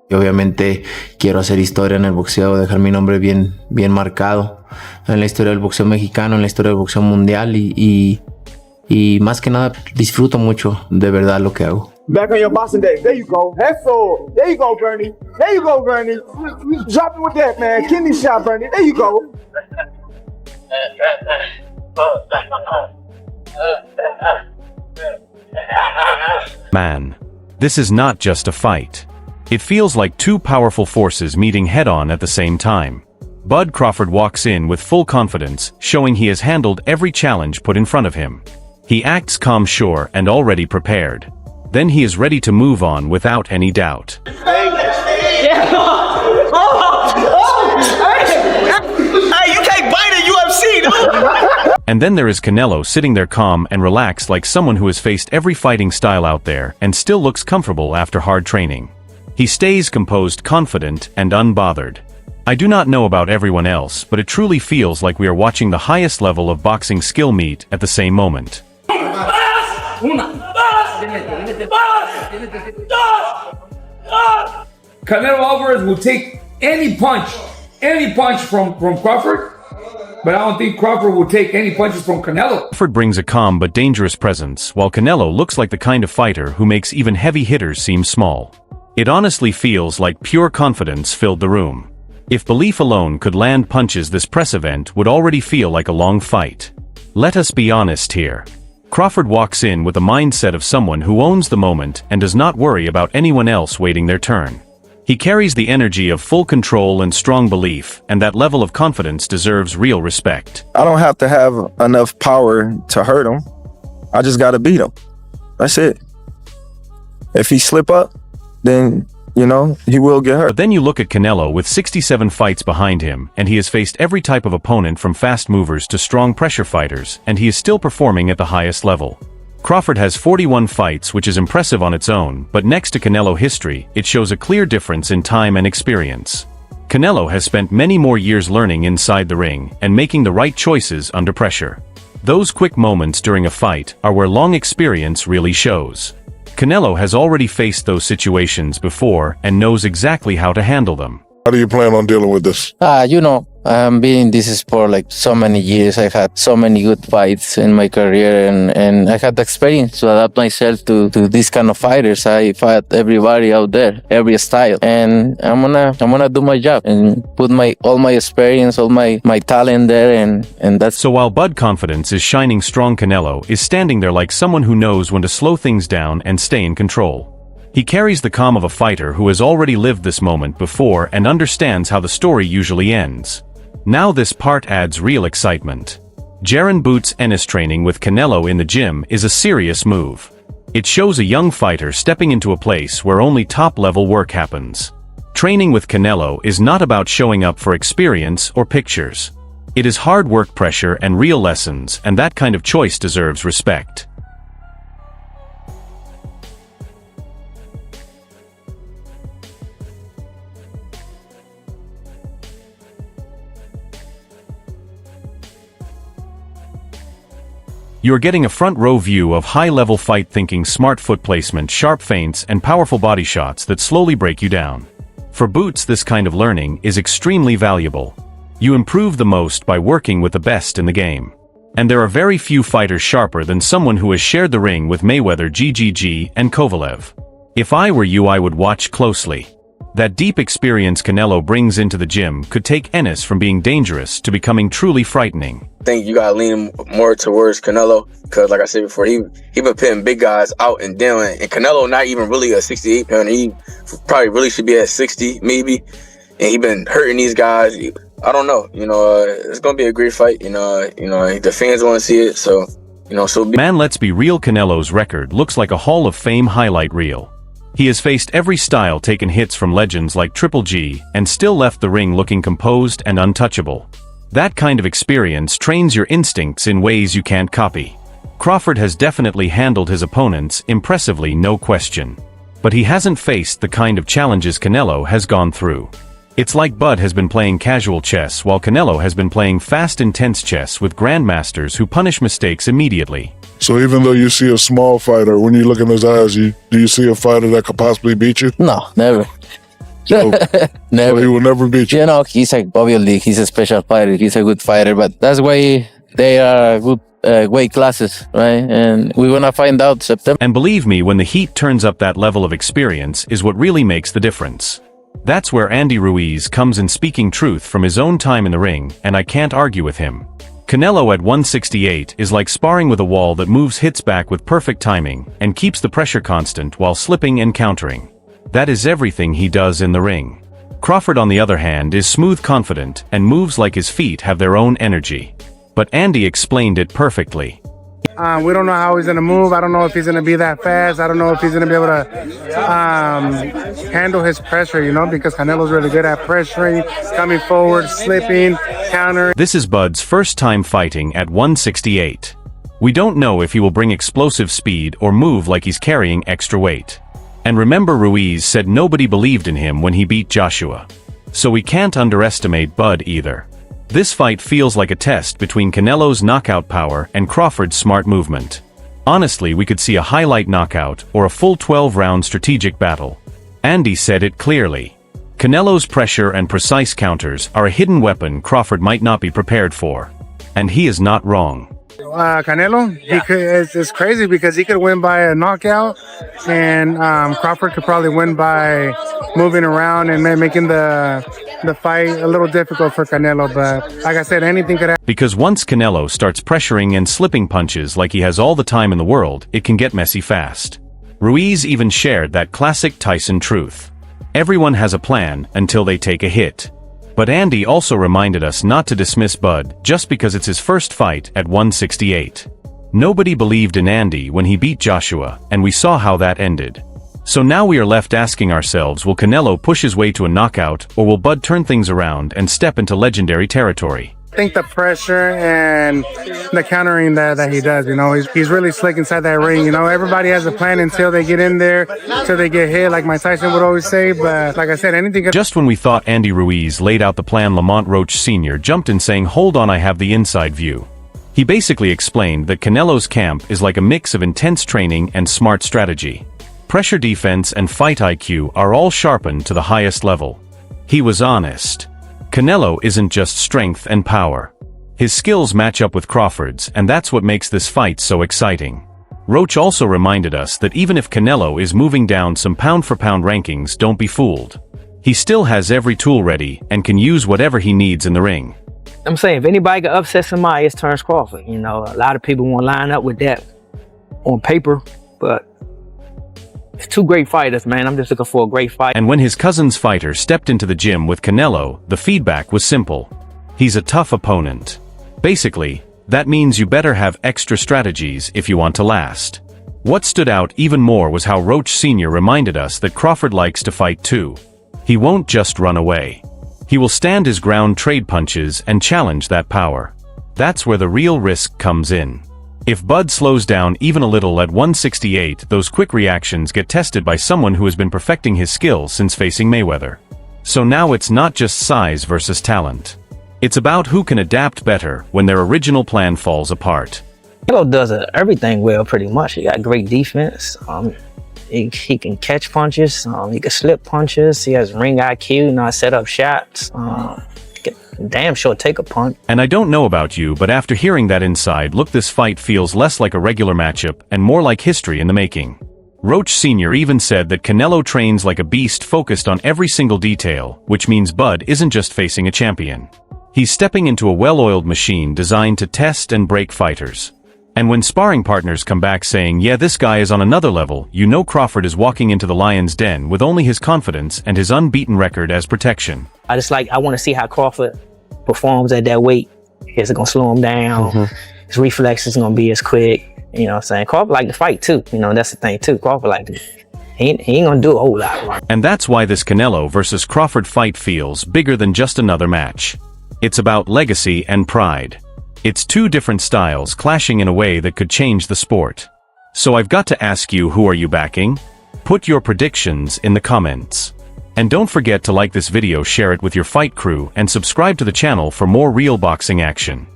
Y obviamente quiero hacer historia en el boxeo, dejar mi nombre bien marcado en la historia del boxeo mexicano, en la historia del boxeo mundial y más que nada disfruto mucho de verdad lo que hago. Back on your boxing day. There you go. That's all. There you go, Bernie. There you go, Bernie. Drop it with that, man. Kidney shot, Bernie. There you go. Man, this is not just a fight. It feels like two powerful forces meeting head-on at the same time. Bud Crawford walks in with full confidence, showing he has handled every challenge put in front of him. He acts calm, sure, and already prepared. Then he is ready to move on without any doubt. Hey, you can't bite a UFC, dude! And then there is Canelo sitting there calm and relaxed like someone who has faced every fighting style out there and still looks comfortable after hard training. He stays composed, confident, and unbothered. I do not know about everyone else, but it truly feels like we are watching the highest level of boxing skill meet at the same moment. Canelo Alvarez will take any punch from Crawford, but I don't think Crawford will take any punches from Canelo. Crawford brings a calm but dangerous presence, while Canelo looks like the kind of fighter who makes even heavy hitters seem small. It honestly feels like pure confidence filled the room. If belief alone could land punches, this press event would already feel like a long fight. Let us be honest here. Crawford walks in with the mindset of someone who owns the moment and does not worry about anyone else waiting their turn. He carries the energy of full control and strong belief, and that level of confidence deserves real respect. I don't have to have enough power to hurt him. I just gotta beat him. That's it. If he slip up, then, you know, he will get hurt. But then you look at Canelo with 67 fights behind him, and he has faced every type of opponent from fast movers to strong pressure fighters, and he is still performing at the highest level. Crawford has 41 fights, which is impressive on its own, but next to Canelo history, it shows a clear difference in time and experience. Canelo has spent many more years learning inside the ring and making the right choices under pressure. Those quick moments during a fight are where long experience really shows. Canelo has already faced those situations before and knows exactly how to handle them. How do you plan on dealing with this? I've been in this sport like so many years. I had so many good fights in my career and I had the experience to adapt myself to these kind of fighters. I fought everybody out there, every style. And I'm gonna do my job and put all my experience, all my talent there and that's. So while Bud Confidence is shining strong, Canelo is standing there like someone who knows when to slow things down and stay in control. He carries the calm of a fighter who has already lived this moment before and understands how the story usually ends. Now this part adds real excitement. Jaron Boots Ennis training with Canelo in the gym is a serious move. It shows a young fighter stepping into a place where only top-level work happens. Training with Canelo is not about showing up for experience or pictures. It is hard work, pressure, and real lessons, and that kind of choice deserves respect. You're getting a front-row view of high-level fight thinking, smart foot placement, sharp feints, and powerful body shots that slowly break you down. For Boots, this kind of learning is extremely valuable. You improve the most by working with the best in the game. And there are very few fighters sharper than someone who has shared the ring with Mayweather, GGG, and Kovalev. If I were you, I would watch closely. That deep experience Canelo brings into the gym could take Ennis from being dangerous to becoming truly frightening. I think you gotta lean more towards Canelo because, like I said before, he been putting big guys out and down, and Canelo not even really a 68 pounder. He probably really should be at 60 maybe, and he been hurting these guys. I don't know, it's gonna be a great fight. The fans want to see it, so Man, let's be real. Canelo's record looks like a Hall of Fame highlight reel. He has faced every style, taken hits from legends like Triple G, and still left the ring looking composed and untouchable. That kind of experience trains your instincts in ways you can't copy. Crawford has definitely handled his opponents impressively, no question. But he hasn't faced the kind of challenges Canelo has gone through. It's like Bud has been playing casual chess while Canelo has been playing fast, intense chess with grandmasters who punish mistakes immediately. So even though you see a small fighter, when you look in his eyes, do you see a fighter that could possibly beat you? No, never. So Never. he will never beat you. You know, he's like, obviously, he's a special fighter. He's a good fighter, but that's why they are good weight classes, right? And we're going to find out September. And believe me, when the heat turns up, that level of experience is what really makes the difference. That's where Andy Ruiz comes in, speaking truth from his own time in the ring, and I can't argue with him. Canelo at 168 is like sparring with a wall that moves hits back with perfect timing and keeps the pressure constant while slipping and countering. That is everything he does in the ring. Crawford, on the other hand, is smooth, confident, and moves like his feet have their own energy. But Andy explained it perfectly. We don't know how he's going to move. I don't know if he's going to be that fast. I don't know if he's going to be able to handle his pressure, you know, because Canelo's really good at pressuring, coming forward, slipping, countering. This is Bud's first time fighting at 168. We don't know if he will bring explosive speed or move like he's carrying extra weight. And remember, Ruiz said nobody believed in him when he beat Joshua. So we can't underestimate Bud either. This fight feels like a test between Canelo's knockout power and Crawford's smart movement. Honestly, we could see a highlight knockout or a full 12-round strategic battle. Andy said it clearly. Canelo's pressure and precise counters are a hidden weapon Crawford might not be prepared for. And he is not wrong. Canelo, it's crazy because he could win by a knockout, and Crawford could probably win by moving around and making the fight a little difficult for Canelo. But like I said, anything could happen. Because once Canelo starts pressuring and slipping punches like he has all the time in the world, it can get messy fast. Ruiz even shared that classic Tyson truth. Everyone has a plan until they take a hit. But Andy also reminded us not to dismiss Bud just because it's his first fight at 168. Nobody believed in Andy when he beat Joshua, and we saw how that ended. So now we are left asking ourselves, will Canelo push his way to a knockout, or will Bud turn things around and step into legendary territory? I think the pressure and the countering that he does, you know, he's really slick inside that ring. You know, everybody has a plan until they get in there, until they get hit, like Mike Tyson would always say. But like I said, anything could... Just when we thought Andy Ruiz laid out the plan, Lamont Roach Sr. jumped in saying, hold on, I have the inside view. He basically explained that Canelo's camp is like a mix of intense training and smart strategy. Pressure defense and fight IQ are all sharpened to the highest level. He was honest. Canelo isn't just strength and power. His skills match up with Crawford's, and that's what makes this fight so exciting. Roach also reminded us that even if Canelo is moving down some pound-for-pound rankings, don't be fooled. He still has every tool ready and can use whatever he needs in the ring. I'm saying, if anybody can upset somebody, it's Terence Crawford. You know, a lot of people won't line up with that on paper, but it's two great fighters, man. I'm just looking for a great fight. And when his cousin's fighter stepped into the gym with Canelo, the feedback was simple. He's a tough opponent. Basically, that means you better have extra strategies if you want to last. What stood out even more was how Roach Sr. reminded us that Crawford likes to fight too. He won't just run away. He will stand his ground, trade punches, and challenge that power. That's where the real risk comes in. If Bud slows down even a little at 168, those quick reactions get tested by someone who has been perfecting his skills since facing Mayweather. So now it's not just size versus talent. It's about who can adapt better when their original plan falls apart. Canelo does everything well, pretty much. He got great defense. He can catch punches. He can slip punches. He has ring IQ, you know, set up shots. Damn sure take a punt. And I don't know about you, but after hearing that inside look, this fight feels less like a regular matchup and more like history in the making. Roach Sr. even said that Canelo trains like a beast, focused on every single detail, which means Bud isn't just facing a champion. He's stepping into a well-oiled machine designed to test and break fighters. And when sparring partners come back saying, yeah, this guy is on another level, you know Crawford is walking into the lion's den with only his confidence and his unbeaten record as protection. I want to see how Crawford performs at that weight. Is it going to slow him down? His reflexes going to be as quick. You know what I'm saying? Crawford like to fight too. You know, that's the thing too. Crawford like to, he ain't going to do a whole lot. And that's why this Canelo versus Crawford fight feels bigger than just another match. It's about legacy and pride. It's two different styles clashing in a way that could change the sport. So I've got to ask you, who are you backing? Put your predictions in the comments. And don't forget to like this video, share it with your fight crew, and subscribe to the channel for more real boxing action.